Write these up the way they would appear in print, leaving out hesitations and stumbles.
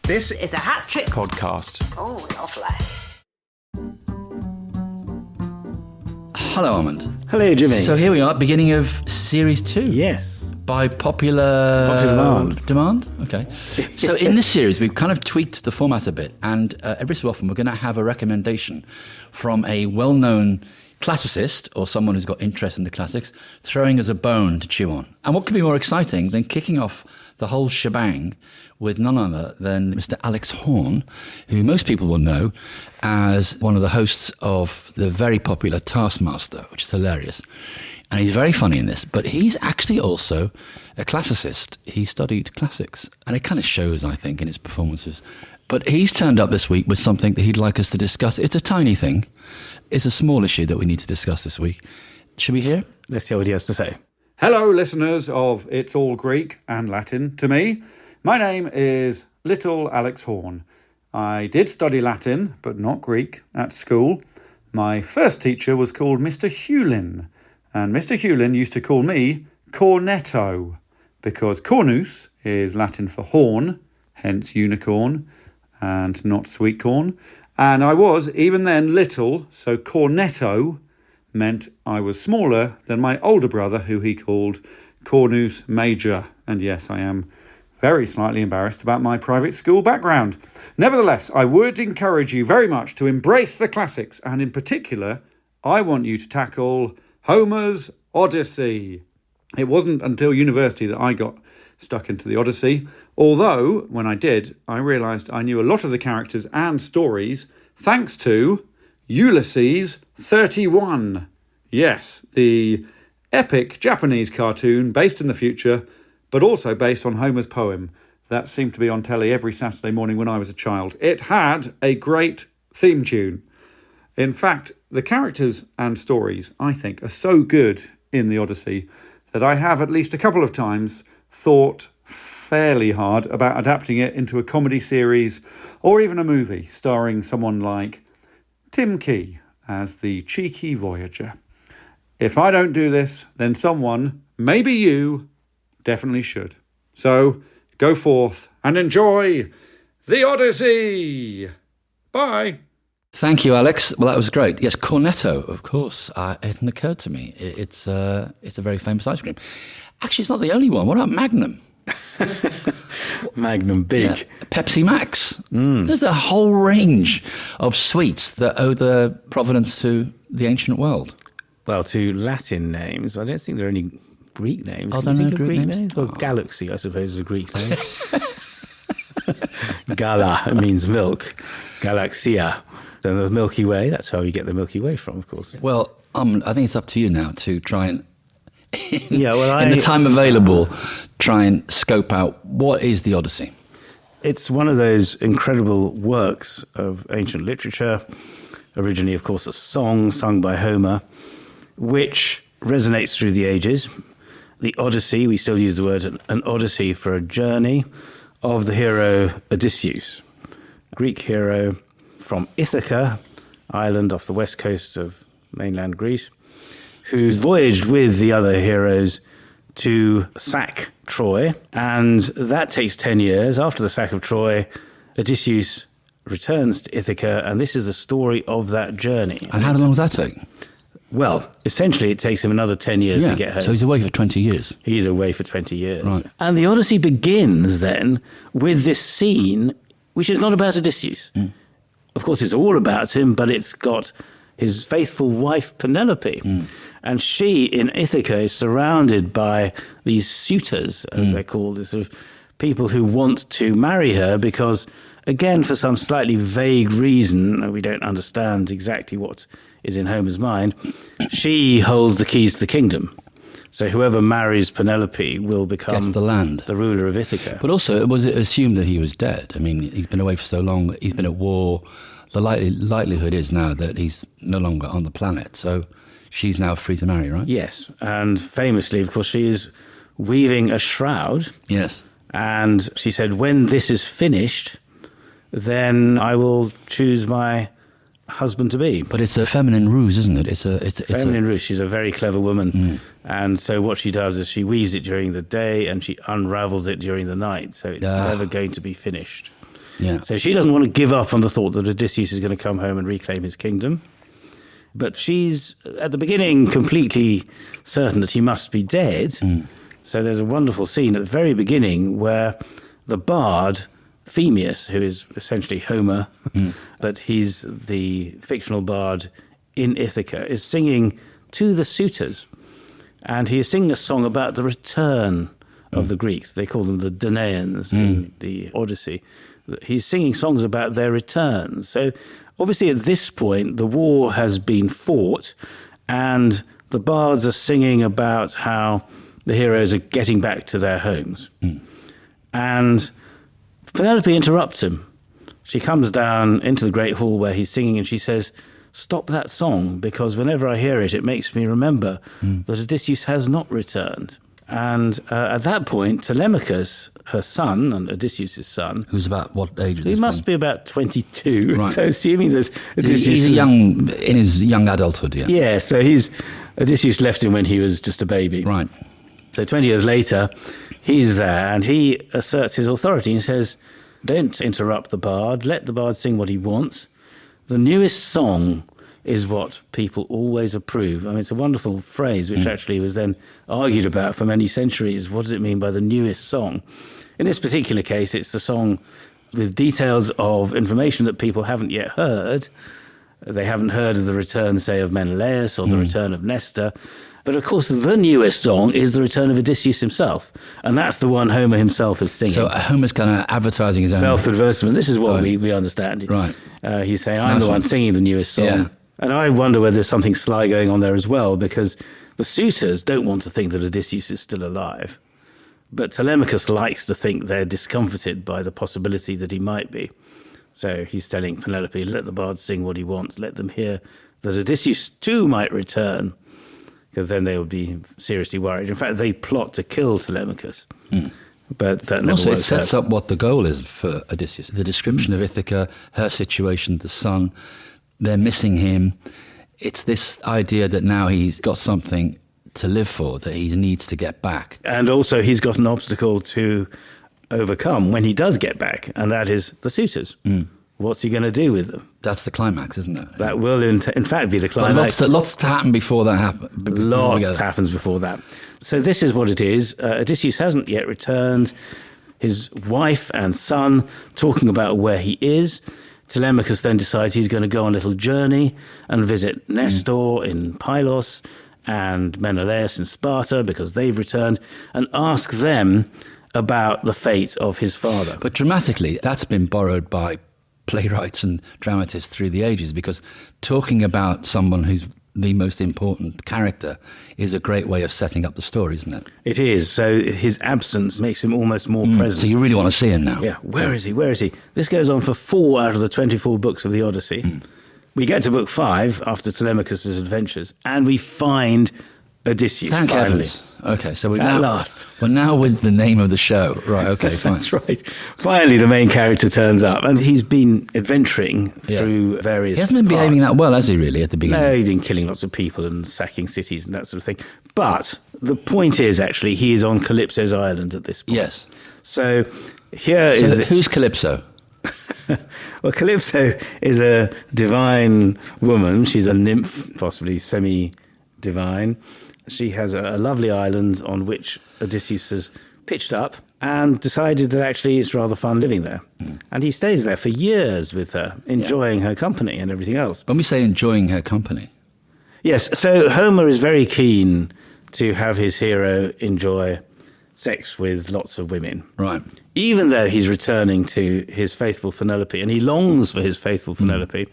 This is a hat trick podcast. Oh, lovely. Hello, Armand. Hello, Jimmy. So here we are, beginning of Series 2. Yes. By popular demand. Okay. So in this series, we've kind of tweaked the format a bit, and every so often we're going to have a recommendation from a well-known classicist or someone who's got interest in the classics, throwing us a bone to chew on. And what could be more exciting than kicking off the whole shebang with none other than Mr. Alex Horne, who most people will know as one of the hosts of the very popular Taskmaster, which is hilarious. And he's very funny in this, but he's actually also a classicist. He studied classics, and it kind of shows, I think, in his performances. But he's turned up this week with something that he'd like us to discuss. It's a tiny thing. It's a small issue that we need to discuss this week. Should we hear? Let's hear what he has to say. Hello, listeners of It's All Greek and Latin to me. My name is Little Alex Horne. I did study Latin, but not Greek, at school. My first teacher was called Mr. Hewlin, and Mr. Hewlin used to call me Cornetto, because cornus is Latin for horn, hence unicorn, and not sweet corn. And I was, even then, little, so Cornetto meant I was smaller than my older brother, who he called Cornus Major. And yes, I am very slightly embarrassed about my private school background. Nevertheless, I would encourage you very much to embrace the classics, and in particular, I want you to tackle Homer's Odyssey. It wasn't until university that I got stuck into the Odyssey, although when I did, I realised I knew a lot of the characters and stories thanks to Ulysses 31. Yes, the epic Japanese cartoon based in the future, but also based on Homer's poem that seemed to be on telly every Saturday morning when I was a child. It had a great theme tune. In fact, the characters and stories, I think, are so good in the Odyssey that I have at least a couple of times thought fairly hard about adapting it into a comedy series or even a movie starring someone like Tim Key as the cheeky voyager. If I don't do this, then someone, maybe you, definitely should. So go forth and enjoy the Odyssey. Bye. Thank you, Alex. Well, that was great. Yes, Cornetto, of course. It hadn't occurred to me. It's a very famous ice cream. Actually, it's not the only one. What about Magnum? Magnum, big. Yeah, Pepsi Max. There's a whole range of sweets that owe their provenance to the ancient world. Well, to Latin names, I don't think there are any Greek names. Are Can there you no think of Greek names? Well, Galaxy, I suppose, is a Greek name. Gala means milk. Galaxia. Then the Milky Way, that's how we get the Milky Way from, of course. Well, I think it's up to you now to try and, in the time available, try and scope out what is the Odyssey. It's one of those incredible works of ancient literature, originally, of course, a song sung by Homer, which resonates through the ages. The Odyssey, we still use the word an Odyssey for a journey of the hero Odysseus, Greek hero from Ithaca, island off the west coast of mainland Greece, who's voyaged with the other heroes to sack Troy. And that takes 10 years. After the sack of Troy, Odysseus returns to Ithaca, and this is the story of that journey. And how long does that take? Well, essentially, it takes him another 10 years to get home. So he's away for 20 years. He's away for 20 years. Right. And the Odyssey begins then with this scene, which is not about Odysseus. Of course, it's all about him, but it's got his faithful wife, Penelope. And she, in Ithaca, is surrounded by these suitors, as they're called, the sort of people who want to marry her because, again, for some slightly vague reason, we don't understand exactly what is in Homer's mind, she holds the keys to the kingdom. So whoever marries Penelope will become Gets the land. The ruler of Ithaca. But also, was it assumed that he was dead? I mean, he's been away for so long, he's been at war. The likelihood is now that he's no longer on the planet. So she's now free to marry, right? Yes. And famously, of course, she is weaving a shroud. Yes. And she said, when this is finished, then I will choose my husband to be. But it's a feminine ruse, isn't it? It's a feminine ruse. She's a very clever woman. And so what she does is she weaves it during the day and she unravels it during the night. So it's never going to be finished. Yeah. So she doesn't want to give up on the thought that Odysseus is going to come home and reclaim his kingdom. But she's, at the beginning, completely certain that he must be dead. So there's a wonderful scene at the very beginning where the bard, Phemius, who is essentially Homer, but he's the fictional bard in Ithaca, is singing to the suitors. And he is singing a song about the return of the Greeks. They call them the Danaans in the Odyssey. He's singing songs about their return. So obviously at this point, the war has been fought, and the bards are singing about how the heroes are getting back to their homes. And Penelope interrupts him. She comes down into the great hall where he's singing, and she says, "Stop that song, because whenever I hear it, it makes me remember that Odysseus has not returned." And at that point, Telemachus, her son, and Odysseus' son... Who's about what age at He this must point? be about 22. Right. So assuming there's... He's in his young adulthood, yeah. Yeah, so Odysseus left him when he was just a baby. Right. So 20 years later, he's there, and he asserts his authority and says, "Don't interrupt the bard, let the bard sing what he wants. The newest song is what people always approve." I mean, it's a wonderful phrase, which actually was then argued about for many centuries. What does it mean by the newest song? In this particular case, it's the song with details of information that people haven't yet heard. They haven't heard of the return, say, of Menelaus or the return of Nestor. But of course, the newest song is the return of Odysseus himself. And that's the one Homer himself is singing. So Homer's kind of advertising his own... Self-advertisement. This is what we understand. Right. He's saying, I'm the one singing the newest song. Yeah. And I wonder whether there's something sly going on there as well, because the suitors don't want to think that Odysseus is still alive. But Telemachus likes to think they're discomforted by the possibility that he might be. So he's telling Penelope, let the bard sing what he wants. Let them hear that Odysseus too might return, because then they would be seriously worried. In fact, they plot to kill Telemachus. But that never Also, it works sets out. up what the goal is for Odysseus. The description of Ithaca, her situation, the son, they're missing him. It's this idea that now he's got something to live for, that he needs to get back. And also he's got an obstacle to overcome when he does get back, and that is the suitors. What's he going to do with them? That's the climax, isn't it? That will in fact be the But climax. lots to happen before that happens. Lots happens before that. So this is what it is. Odysseus hasn't yet returned. His wife and son talking about where he is. Telemachus then decides he's going to go on a little journey and visit Nestor in Pylos and Menelaus in Sparta, because they've returned, and ask them about the fate of his father. But dramatically, that's been borrowed by playwrights and dramatists through the ages, because talking about someone who's the most important character is a great way of setting up the story, isn't it? It is. So his absence makes him almost more present. So you really want to see him now. Yeah, where is he? Where is he? This goes on for 4 out of the 24 books of the Odyssey. We get to book 5 after Telemachus' adventures, and we find Odysseus. Thank finally. heavens. Okay, so we're At now, last. we're now with the name of the show. Right, okay, fine. That's right. Finally, the main character turns up, and he's been adventuring through various He hasn't been behaving parts. that well, has he, really, at the beginning? No, he's been killing lots of people and sacking cities and that sort of thing. But the point is, actually, he is on Calypso's island at this point. Yes. So here So is... who's Calypso? Well, Calypso is a divine woman. She's a nymph, possibly semi-divine. She has a lovely island on which Odysseus has pitched up and decided that actually it's rather fun living there. And he stays there for years with her, enjoying her company and everything else. When we say enjoying her company, Yes, so Homer is very keen to have his hero enjoy sex with lots of women. right? Even though he's returning to his faithful Penelope, and he longs for his faithful Penelope,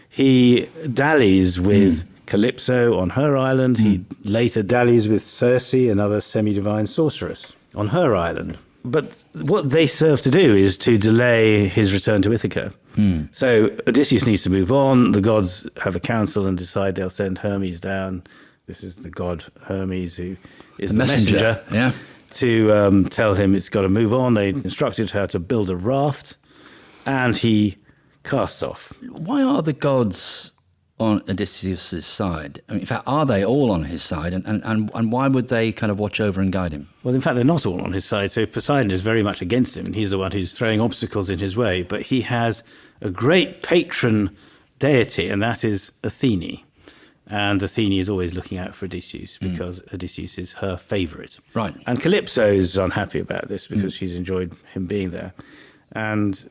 he dallies with Calypso on her island. He later dallies with Circe, another semi-divine sorceress, on her island. But what they serve to do is to delay his return to Ithaca. So Odysseus needs to move on. The gods have a council and decide they'll send Hermes down. This is the god Hermes, who is the messenger. Yeah. To tell him it's got to move on. They instructed her to build a raft, and he casts off. Why are the gods on Odysseus' side? I mean, in fact, are they all on his side? And why would they kind of watch over and guide him? Well, in fact, they're not all on his side. So Poseidon is very much against him, and he's the one who's throwing obstacles in his way. But he has a great patron deity, and that is Athene. And Athene is always looking out for Odysseus because Odysseus is her favourite. Right. And Calypso is unhappy about this because she's enjoyed him being there. And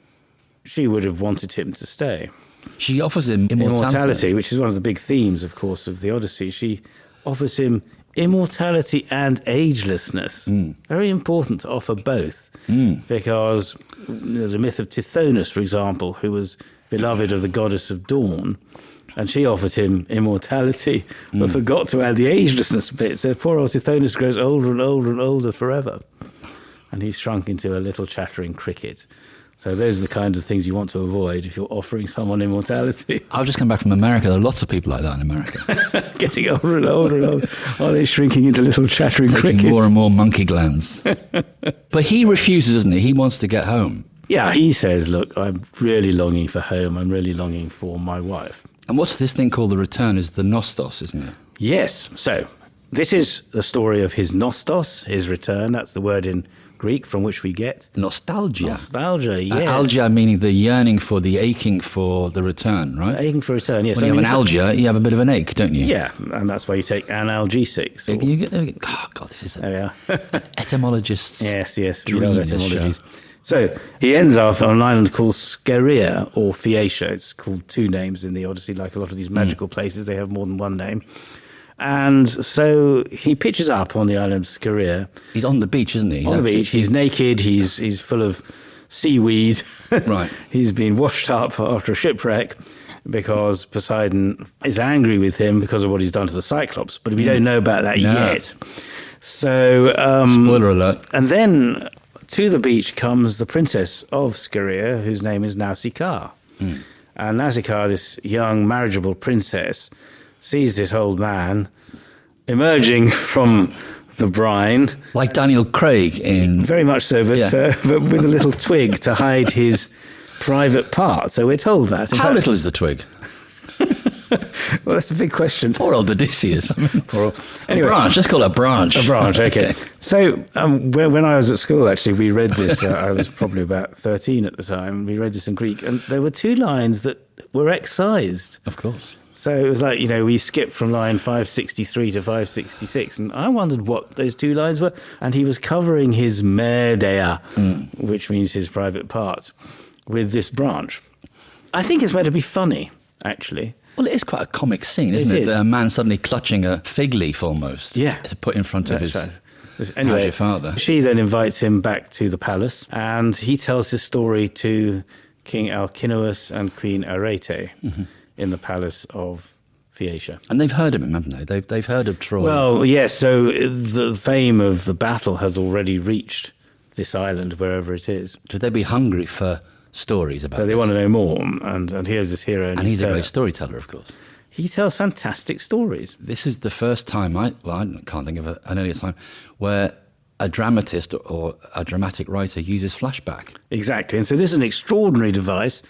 she would have wanted him to stay. She offers him immortality. Which is one of the big themes, of course, of the Odyssey. She offers him immortality and agelessness. Very important to offer both, because there's a myth of Tithonus, for example, who was beloved of the goddess of dawn, and she offered him immortality, but forgot to add the agelessness bit. So poor old Tithonus grows older and older and older forever, and he's shrunk into a little chattering cricket. So those are the kind of things you want to avoid if you're offering someone immortality. I've just come back from America. There are lots of people like that in America. Getting older and older and older. Are they shrinking into little chattering Taking crickets? more and more monkey glands. But he refuses, doesn't he? He wants to get home. Yeah, he says, look, I'm really longing for home. I'm really longing for my wife. And what's this thing called the return? Is the nostos, isn't it? Yes. So this is the story of his nostos, his return. That's the word in Greek from which we get Nostalgia. Nostalgia, yes. Algia meaning the yearning for, the aching for the return, right? Aching for return, yes. When you have an algia, you have a bit of an ache, don't you? Yeah, and that's why you take analgesics. Oh, God, this is There we are. etymologist's Yes, we dream, love this etymologies. show. So he ends up on an island called Scheria or Phaeacia. It's called two names in the Odyssey. Like a lot of these magical places, they have more than one name. And so he pitches up on the island of Scheria. He's on the beach, isn't he? On the beach. He's naked. He's full of seaweed. Right. He's been washed up after a shipwreck because Poseidon is angry with him because of what he's done to the Cyclops. But we don't know about that yet. So Spoiler alert. And then to the beach comes the princess of Scheria, whose name is Nausicaa. And Nausicaa, this young marriageable princess, sees this old man emerging from the brine. Like Daniel Craig in... Very much so, but with a little twig to hide his private part. So we're told that. How little is the twig? Well, that's a big question. Poor old Odysseus. I mean, Anyway. a branch. Let's call it a branch. A branch, okay. So when I was at school, actually, we read this. I was probably about 13 at the time. We read this in Greek, and there were two lines that were excised. Of course. So it was like, we skipped from line 563 to 566, and I wondered what those two lines were. And he was covering his merdea, which means his private part, with this branch. I think it's meant to be funny, actually. Well, it is quite a comic scene, isn't it? is. A man suddenly clutching a fig leaf almost. Yeah. To put in front of his... Right. How's Anyway, your father? She then invites him back to the palace, and he tells his story to King Alcinous and Queen Arete in the palace of Phaeacia. And they've heard of him, haven't they? They've heard of Troy. Well, yes, so the fame of the battle has already reached this island, wherever it is. Should they be hungry for stories about So they this? want to know more, and here's this hero. And he's a great storyteller, of course. He tells fantastic stories. This is the first time I can't think of an earlier time where a dramatist or a dramatic writer uses flashback. Exactly, and so this is an extraordinary device.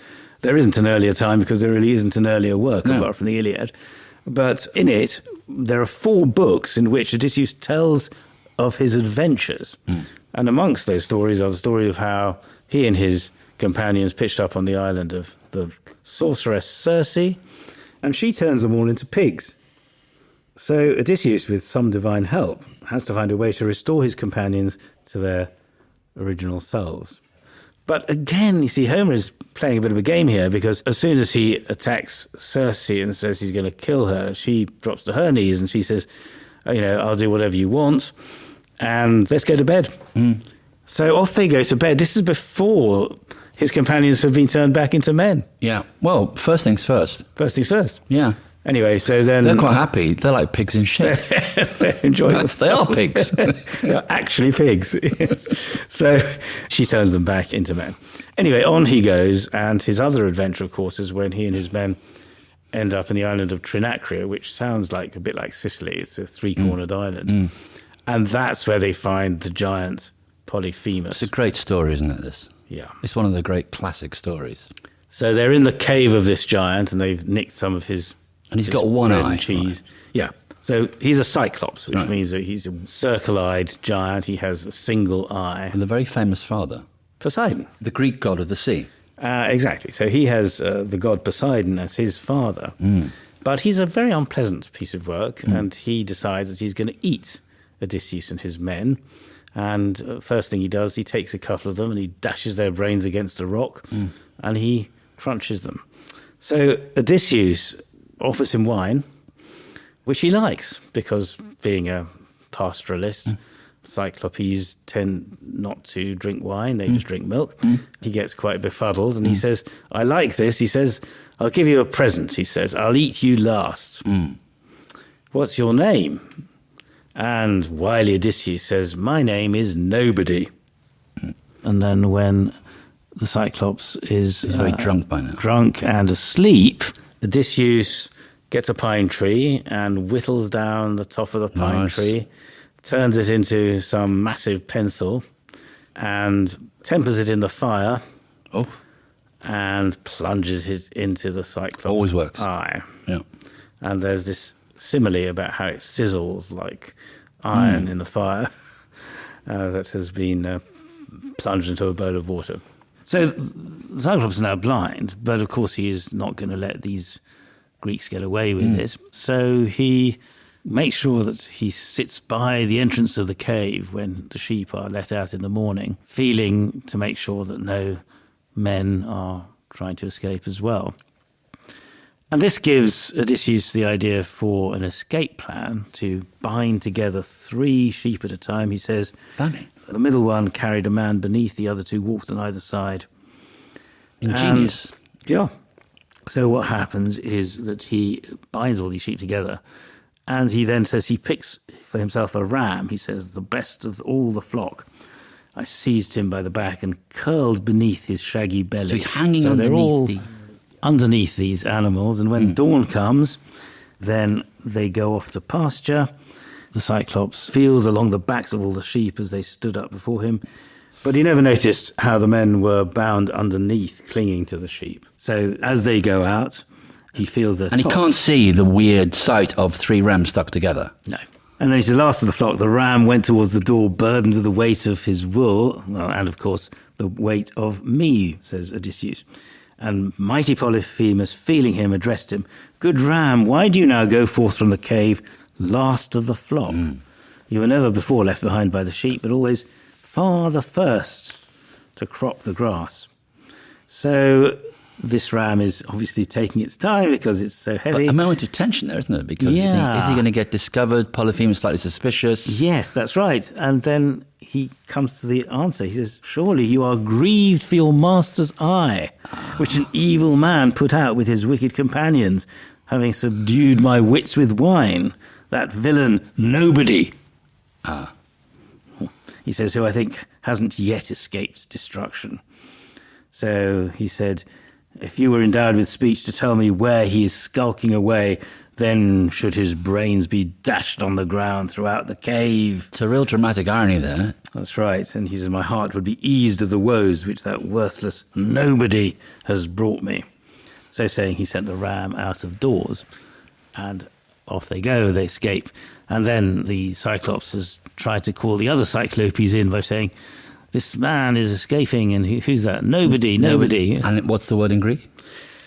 There isn't an earlier time because there really isn't an earlier work apart from the Iliad. But in it, there are 4 books in which Odysseus tells of his adventures. And amongst those stories are the story of how he and his companions pitched up on the island of the sorceress Circe, and she turns them all into pigs. So Odysseus, with some divine help, has to find a way to restore his companions to their original selves. But again, you see, Homer is playing a bit of a game here, because as soon as he attacks Circe and says he's going to kill her, she drops to her knees and she says, I'll do whatever you want, and let's go to bed. So off they go to bed. This is before his companions have been turned back into men. Yeah. Well, first things first. First things first. Yeah. Anyway, so then... They're quite happy. They're like pigs in shit. They're enjoying themselves. They are pigs. They're actually pigs. Yes. So she turns them back into men. Anyway, on he goes, and his other adventure, of course, is when he and his men end up in the island of Trinacria, which sounds like a bit like Sicily. It's a 3-cornered island. And that's where they find the giant Polyphemus. It's a great story, isn't it, this? Yeah. It's one of the great classic stories. So they're in the cave of this giant, and they've nicked some of his And he's got one bread eye. and cheese. Yeah. So he's a Cyclops, which means that he's a circle-eyed giant. He has a single eye. With a very famous father. Poseidon. The Greek god of the sea. Exactly. So he has the god Poseidon as his father. But he's a very unpleasant piece of work, and he decides that he's going to eat Odysseus and his men. And first thing he does, he takes a couple of them and he dashes their brains against a rock and he crunches them. So Odysseus offers him wine, which he likes, because being a pastoralist, Cyclopes tend not to drink wine, they just drink milk. He gets quite befuddled and he says, I like this. He says, I'll give you a present. He says, I'll eat you last. What's your name? And wily Odysseus says, my name is Nobody. And then when the Cyclops is He's very drunk by now. drunk and asleep, Odysseus gets a pine tree and whittles down the top of the pine Nice. tree, turns it into some massive pencil and tempers it in the fire Oh, and plunges it into the Cyclops' Always works. eye. yeah. And there's this simile about how it sizzles like iron in the fire that has been plunged into a bowl of water. So the Cyclops is now blind, but of course he is not going to let these Greeks get away with it. So he makes sure that he sits by the entrance of the cave when the sheep are let out in the morning, feeling to make sure that no men are trying to escape as well. And this gives Odysseus the idea for an escape plan to bind together 3 sheep at a time. He says, Funny. the middle one carried a man beneath, the other 2 walked on either side. Ingenious. And, yeah. So what happens is that he binds all these sheep together, and he then says he picks for himself a ram. He says, the best of all the flock. I seized him by the back and curled beneath his shaggy belly. So he's hanging So they're underneath all the... underneath these animals, and when dawn comes, then they go off to pasture. The Cyclops feels along the backs of all the sheep as they stood up before him, but he never noticed how the men were bound underneath, clinging to the sheep. So as they go out, he feels their And he tops. can't see the weird sight of 3 rams stuck together. No. And then he says, last of the flock, the ram went towards the door, burdened with the weight of his wool, and of course the weight of me, says Odysseus. And mighty Polyphemus, feeling him, addressed him, good ram, why do you now go forth from the cave, last of the flock? You were never before left behind by the sheep, but always far the first to crop the grass. So this ram is obviously taking its time because it's so heavy. But a moment of tension there, isn't it? Because you think, Yeah. is he going to get discovered? Polyphemus slightly suspicious. Yes, that's right. And then he comes to the answer. He says, surely you are grieved for your master's eye, which an evil man put out with his wicked companions, having subdued my wits with wine. That villain, Nobody. He says, who I think hasn't yet escaped destruction. So he said, if you were endowed with speech to tell me where he is skulking away, then should his brains be dashed on the ground throughout the cave. It's a real dramatic irony there. That's right. And he says, my heart would be eased of the woes which that worthless Nobody has brought me. So saying, he sent the ram out of doors, and off they go, they escape. And then the Cyclops has tried to call the other Cyclopes in by saying, this man is escaping, and who's that? Nobody. And what's the word in Greek?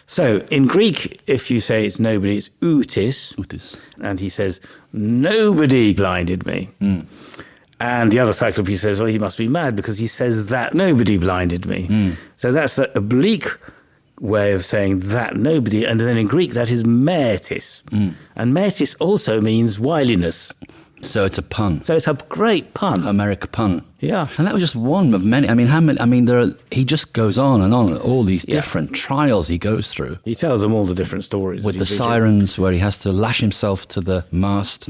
So in Greek, if you say it's Nobody, it's outis. Outis. And he says, Nobody blinded me. And the other Cyclops says, well, he must be mad because he says that Nobody blinded me. So that's the oblique way of saying that Nobody. And then in Greek, that is mertis. And mertis also means wiliness. So it's a pun. So it's a great pun. Homeric pun. Yeah. And that was just one of many. I mean, how many? I mean, he just goes on, all these different trials he goes through. He tells them all the different stories. With that the he's been sirens, where he has to lash himself to the mast,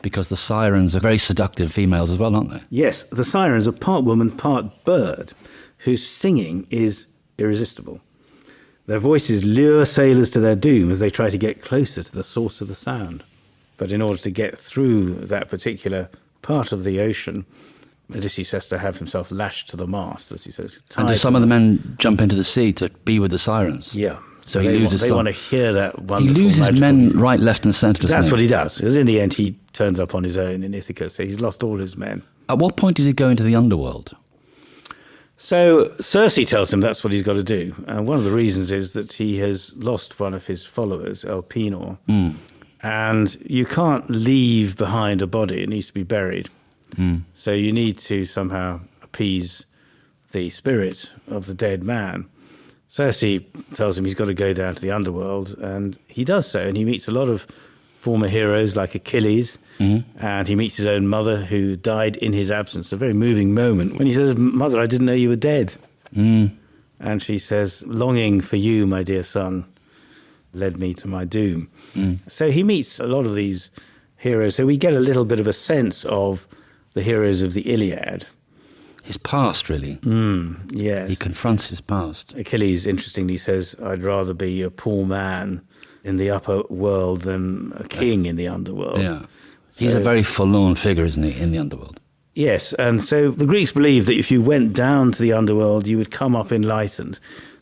because the sirens are very seductive females as well, aren't they? Yes, the sirens are part woman, part bird, whose singing is irresistible. Their voices lure sailors to their doom as they try to get closer to the source of the sound. But in order to get through that particular part of the ocean, Odysseus has to have himself lashed to the mast, as he says. And do some of the men jump into the sea to be with the sirens? Yeah. So he loses They some. want to hear that He wonderful loses magical men music. right, left, and centre. That's doesn't what he? he does. Because in the end, he turns up on his own in Ithaca, so he's lost all his men. At what point does he go into the underworld? So Circe tells him that's what he's got to do. And one of the reasons is that he has lost one of his followers, Elpenor. And you can't leave behind a body. It needs to be buried. So you need to somehow appease the spirit of the dead man. Circe tells him he's got to go down to the underworld, and he does so. And he meets a lot of former heroes like Achilles, and he meets his own mother who died in his absence. A very moving moment when he says, "Mother, I didn't know you were dead." And she says, "Longing for you, my dear son, led me to my doom." So he meets a lot of these heroes. So we get a little bit of a sense of the heroes of the Iliad. His past, really. Yes. He confronts his past. Achilles, interestingly, says, "I'd rather be a poor man in the upper world than a king in the underworld." Yeah. He's a very forlorn figure, isn't he, in the underworld? Yes, and so the Greeks believed that if you went down to the underworld, you would come up enlightened.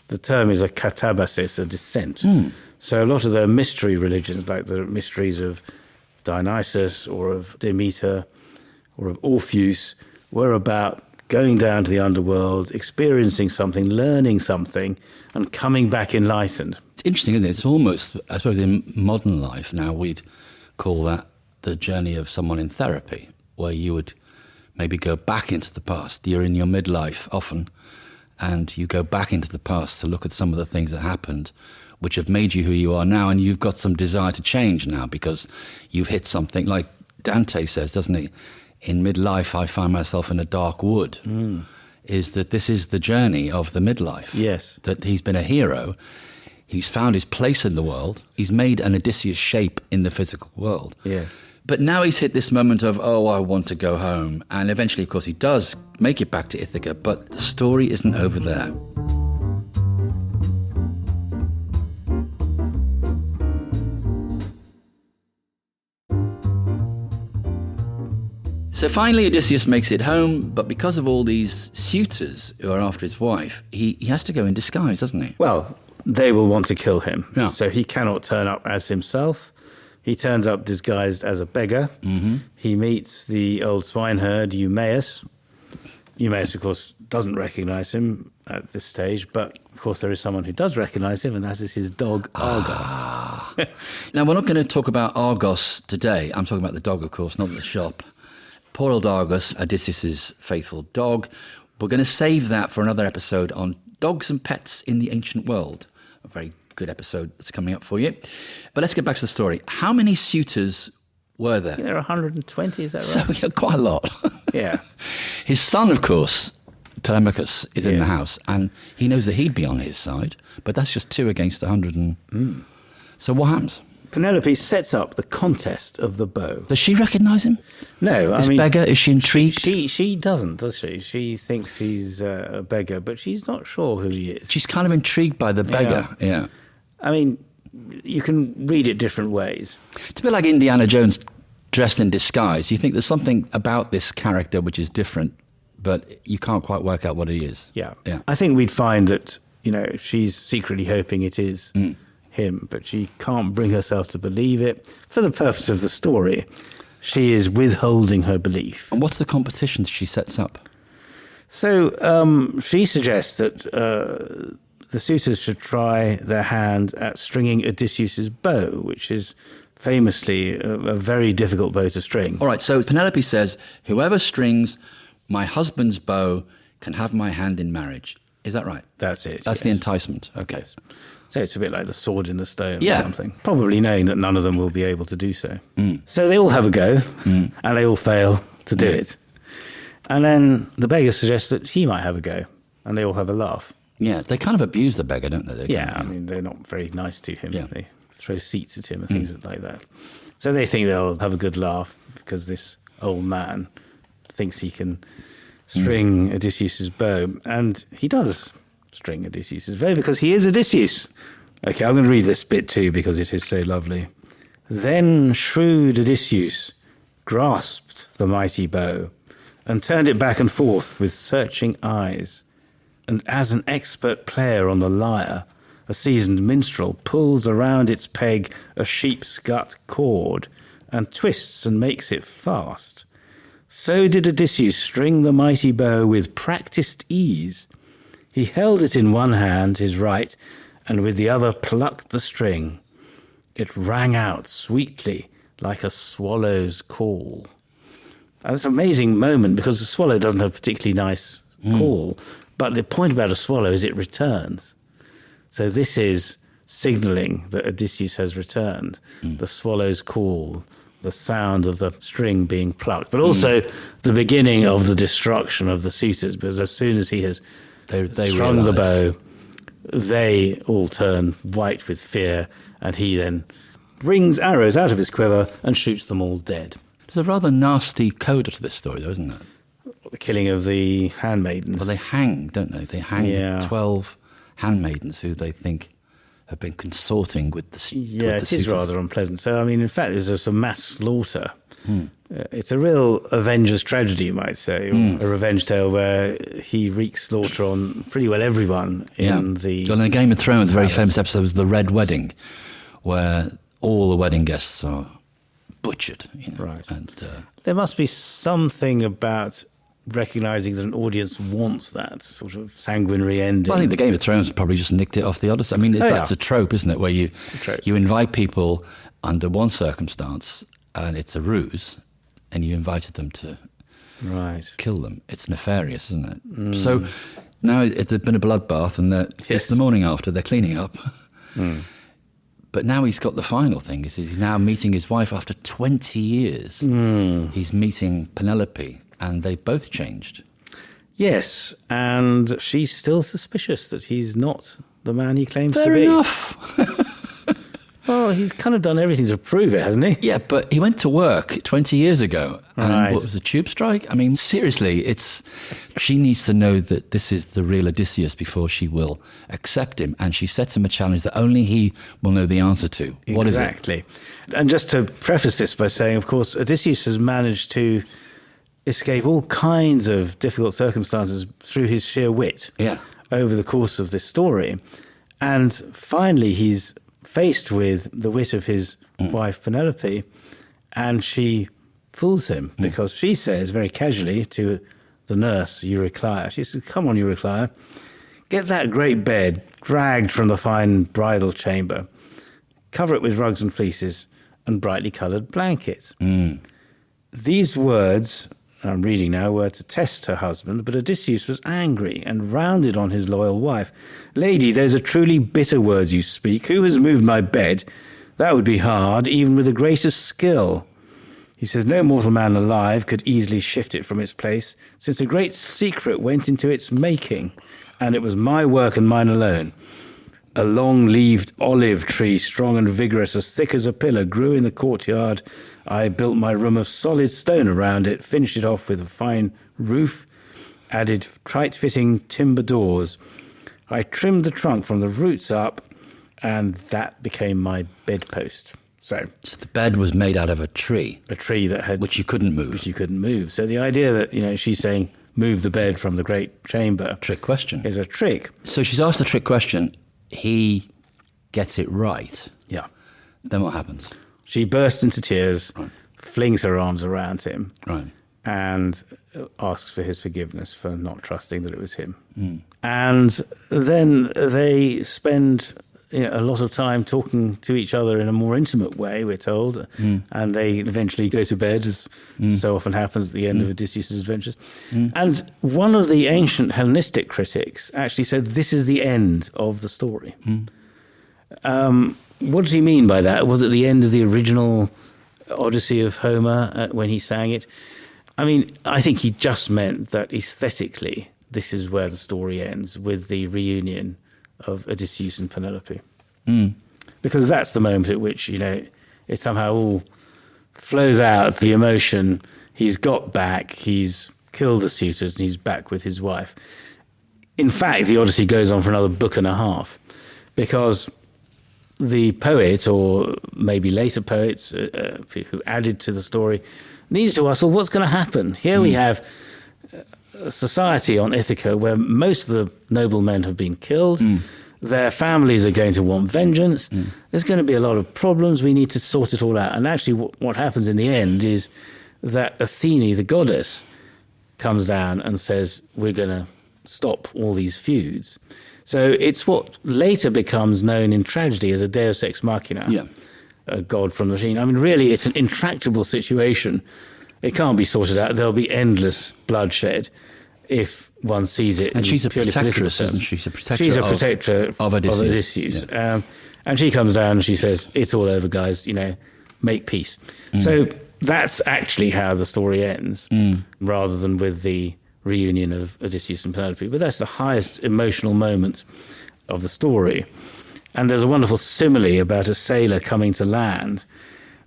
The term is a katabasis, a descent. So a lot of the mystery religions, like the mysteries of Dionysus or of Demeter or of Orpheus, were about going down to the underworld, experiencing something, learning something, and coming back enlightened. It's interesting, isn't it? It's almost, I suppose, in modern life now, we'd call that the journey of someone in therapy, where you would maybe go back into the past. You're in your midlife often, and you go back into the past to look at some of the things that happened, which have made you who you are now, and you've got some desire to change now because you've hit something, like Dante says, doesn't he? In midlife, I find myself in a dark wood. Is that this is the journey of the midlife. Yes. That he's been a hero. He's found his place in the world. He's made an Odysseus shape in the physical world. Yes. But now he's hit this moment of, oh, I want to go home. And eventually, of course, he does make it back to Ithaca, but the story isn't over there. So finally, Odysseus makes it home, but because of all these suitors who are after his wife, he has to go in disguise, doesn't he? Well, they will want to kill him. Yeah. So he cannot turn up as himself. He turns up disguised as a beggar. He meets the old swineherd, Eumaeus. Eumaeus, of course, doesn't recognize him at this stage, but of course there is someone who does recognize him, and that is his dog, Argos. Now, we're not going to talk about Argos today. I'm talking about the dog, of course, not the shop. Poor old Argos, Odysseus' faithful dog. We're going to save that for another episode on dogs and pets in the ancient world. A very good episode that's coming up for you. But let's get back to the story. How many suitors were there? There are 120, is that right? So, yeah, quite a lot. Yeah. His son, of course, Telemachus, is in the Yes. house, and he knows that he'd be on his side, but that's just 2 against 100. So what happens? Penelope sets up the contest of the bow. Does she recognise him? No, This beggar, is she intrigued? She doesn't, does she? She thinks he's a beggar, but she's not sure who he is. She's kind of intrigued by the beggar, yeah. I mean, you can read it different ways. It's a bit like Indiana Jones dressed in disguise. You think there's something about this character which is different, but you can't quite work out what he is. Yeah. Yeah. I think we'd find that, she's secretly hoping it is him, but she can't bring herself to believe it. For the purpose of the story, she is withholding her belief. And what's the competition she sets up? So she suggests that the suitors should try their hand at stringing Odysseus' bow, which is famously a very difficult bow to string. All right, so Penelope says, whoever strings my husband's bow can have my hand in marriage. Is that right? That's it. That's yes. the enticement. Okay. So it's a bit like the sword in the stone Yeah. or something. Probably knowing that none of them will be able to do so. So they all have a go, and they all fail to do it. And then the beggar suggests that he might have a go, and they all have a laugh. Yeah, they kind of abuse the beggar, don't they? Yeah, I mean, they're not very nice to him. Yeah. They throw seats at him and things like that. So they think they'll have a good laugh because this old man thinks he can string Odysseus' bow. And he does string Odysseus' bow because he is Odysseus. Okay, I'm going to read this bit too because it is so lovely. Then shrewd Odysseus grasped the mighty bow and turned it back and forth with searching eyes. And as an expert player on the lyre, a seasoned minstrel, pulls around its peg a sheep's gut cord and twists and makes it fast. So did Odysseus string the mighty bow with practised ease. He held it in one hand, his right, and with the other plucked the string. It rang out sweetly like a swallow's call. And it's an amazing moment because the swallow doesn't have a particularly nice call, but the point about a swallow is it returns. So this is signalling that Odysseus has returned. The swallow's call, the sound of the string being plucked, but also the beginning of the destruction of the suitors, because as soon as he has strung the bow, they all turn white with fear, and he then brings arrows out of his quiver and shoots them all dead. There's a rather nasty coda to this story, though, isn't there? The killing of the handmaidens. Well, they hang, don't they? They hang the 12 handmaidens who they think have been consorting with the it is rather unpleasant. So, I mean, in fact, there's a mass slaughter. It's a real Avengers tragedy, you might say, a revenge tale where he wreaks slaughter on pretty well everyone in the... Well, in Game of Thrones, the very famous episode was The Red Wedding, where all the wedding guests are butchered. Right. And there must be something about recognising that an audience wants that sort of sanguinary ending. Well, I think the Game of Thrones probably just nicked it off the Odyssey. I mean, that's a trope, isn't it, where you invite people under one circumstance and it's a ruse, and you invited them to kill them. It's nefarious, isn't it? So now there's been a bloodbath, and it's the morning after, they're cleaning up. But now he's got the final thing. He's now meeting his wife after 20 years. He's meeting Penelope, and they've both changed. Yes, and she's still suspicious that he's not the man he claims to be. Fair enough. Well, he's kind of done everything to prove it, hasn't he? Yeah, but he went to work 20 years ago. And what was a tube strike? I mean, seriously, she needs to know that this is the real Odysseus before she will accept him. And she sets him a challenge that only he will know the answer to. What is it? Exactly. And just to preface this by saying, of course, Odysseus has managed to escape all kinds of difficult circumstances through his sheer wit over the course of this story. And finally, he's faced with the wit of his wife Penelope, and she fools him because she says very casually to the nurse Eurycleia, she says, "Come on, Eurycleia, get that great bed dragged from the fine bridal chamber, cover it with rugs and fleeces and brightly coloured blankets." These words, I'm reading now, were to test her husband, but Odysseus was angry and rounded on his loyal wife. "Lady, those are truly bitter words you speak. Who has moved my bed? That would be hard, even with the greatest skill." He says, "No mortal man alive could easily shift it from its place, since a great secret went into its making, and it was my work and mine alone. A long-leaved olive tree, strong and vigorous, as thick as a pillar, grew in the courtyard. I built my room of solid stone around it, finished it off with a fine roof, added tight-fitting timber doors. I trimmed the trunk from the roots up, and that became my bedpost." So the bed was made out of a tree. A tree that had... Which you couldn't move. So the idea that, she's saying, move the bed from the great chamber... Trick question. ...is a trick. So she's asked the trick question. He gets it right. Yeah. Then what happens? She bursts into tears, flings her arms around him, and asks for his forgiveness for not trusting that it was him. And then they spend a lot of time talking to each other in a more intimate way, we're told, and they eventually go to bed, as so often happens at the end of Odysseus' adventures. And one of the ancient Hellenistic critics actually said this is the end of the story. What does he mean by that? Was it the end of the original Odyssey of Homer when he sang it? I mean, I think he just meant that aesthetically, this is where the story ends, with the reunion of Odysseus and Penelope. Because that's the moment at which, it somehow all flows out, the emotion. He's got back, he's killed the suitors, and he's back with his wife. In fact, the Odyssey goes on for another book and a half, because the poet, or maybe later poets who added to the story, needs to ask, well, what's going to happen? Here we have a society on Ithaca where most of the noblemen have been killed. Their families are going to want vengeance. There's going to be a lot of problems. We need to sort it all out. And actually what happens in the end is that Athene, the goddess, comes down and says, we're going to stop all these feuds. So it's what later becomes known in tragedy as a deus ex machina, a god from the machine. I mean, really, it's an intractable situation. It can't be sorted out. There'll be endless bloodshed if one sees it. And she's a protectress, isn't she? She's a protector of Odysseus. Yeah. And she comes down and she says, it's all over, guys, make peace. So that's actually how the story ends, rather than with the reunion of Odysseus and Penelope. But that's the highest emotional moment of the story. And there's a wonderful simile about a sailor coming to land,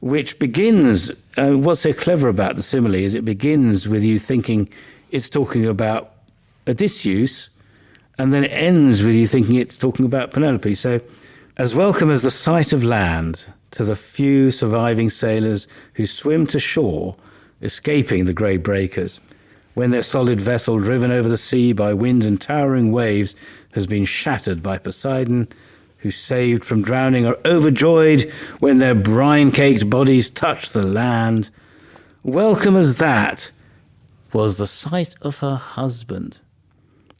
which begins, what's so clever about the simile is it begins with you thinking it's talking about Odysseus, and then it ends with you thinking it's talking about Penelope. So, as welcome as the sight of land to the few surviving sailors who swim to shore, escaping the grey breakers, when their solid vessel, driven over the sea by wind and towering waves, has been shattered by Poseidon, who, saved from drowning, are overjoyed when their brine-caked bodies touch the land. Welcome as that was the sight of her husband,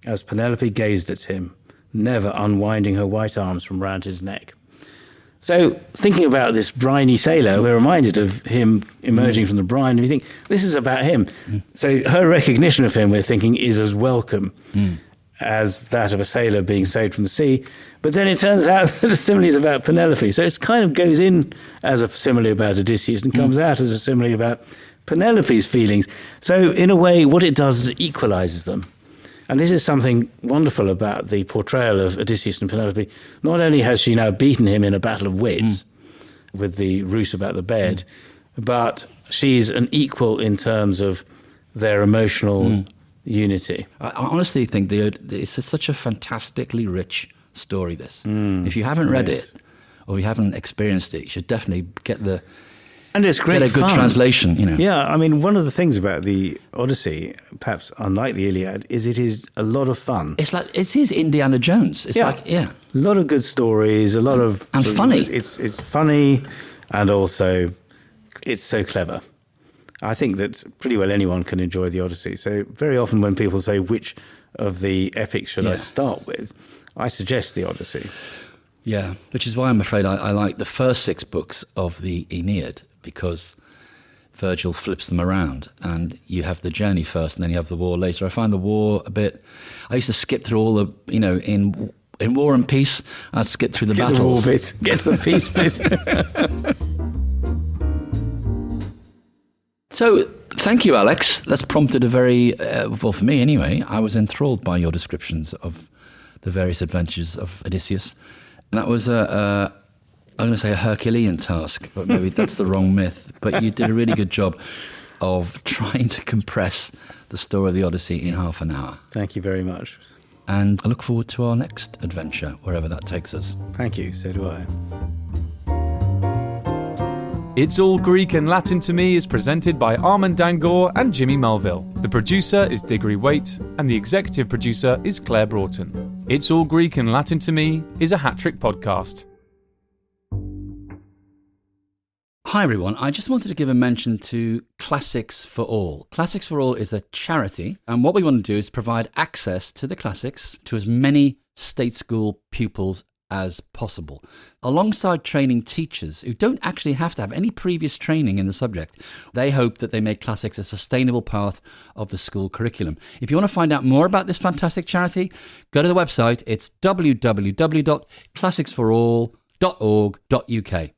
as Penelope gazed at him, never unwinding her white arms from round his neck. So, thinking about this briny sailor, we're reminded of him emerging from the brine, and we think, this is about him. So her recognition of him, we're thinking, is as welcome as that of a sailor being saved from the sea. But then it turns out that the simile is about Penelope. So it kind of goes in as a simile about Odysseus and comes out as a simile about Penelope's feelings. So in a way, what it does is it equalizes them. And this is something wonderful about the portrayal of Odysseus and Penelope. Not only has she now beaten him in a battle of wits with the ruse about the bed, but she's an equal in terms of their emotional unity. I honestly think it's such a fantastically rich story, this. If you haven't read it or you haven't experienced it, you should definitely get the... And it's great Get a good fun. translation, Yeah, I mean, one of the things about the Odyssey, perhaps unlike the Iliad, is it is a lot of fun. It's like, it is Indiana Jones. It's A lot of good stories, a lot of... And funny. It's funny, and also it's so clever. I think that pretty well anyone can enjoy the Odyssey. So very often when people say, which of the epics should I start with, I suggest the Odyssey. Yeah, which is why I'm afraid I like the first 6 books of the Aeneid, because Virgil flips them around and you have the journey first and then you have the war later. I find the war a bit... I used to skip through all the, in War and Peace, I'd skip through the battles. The war bit, get to the peace bit. So, thank you, Alex. That's prompted a very, well, for me anyway, I was enthralled by your descriptions of the various adventures of Odysseus. And that was I'm going to say a Herculean task, but maybe that's the wrong myth. But you did a really good job of trying to compress the story of the Odyssey in half an hour. Thank you very much. And I look forward to our next adventure, wherever that takes us. Thank you, so do I. It's All Greek and Latin to Me is presented by Armand and Jimmy Mulville. The producer is Diggory Waite, and the executive producer is Claire Broughton. It's All Greek and Latin to Me is a hat-trick podcast. Hi everyone, I just wanted to give a mention to Classics for All. Classics for All is a charity, and what we want to do is provide access to the classics to as many state school pupils as possible, alongside training teachers who don't actually have to have any previous training in the subject. They hope that they make classics a sustainable part of the school curriculum. If you want to find out more about this fantastic charity, go to the website. It's www.classicsforall.org.uk.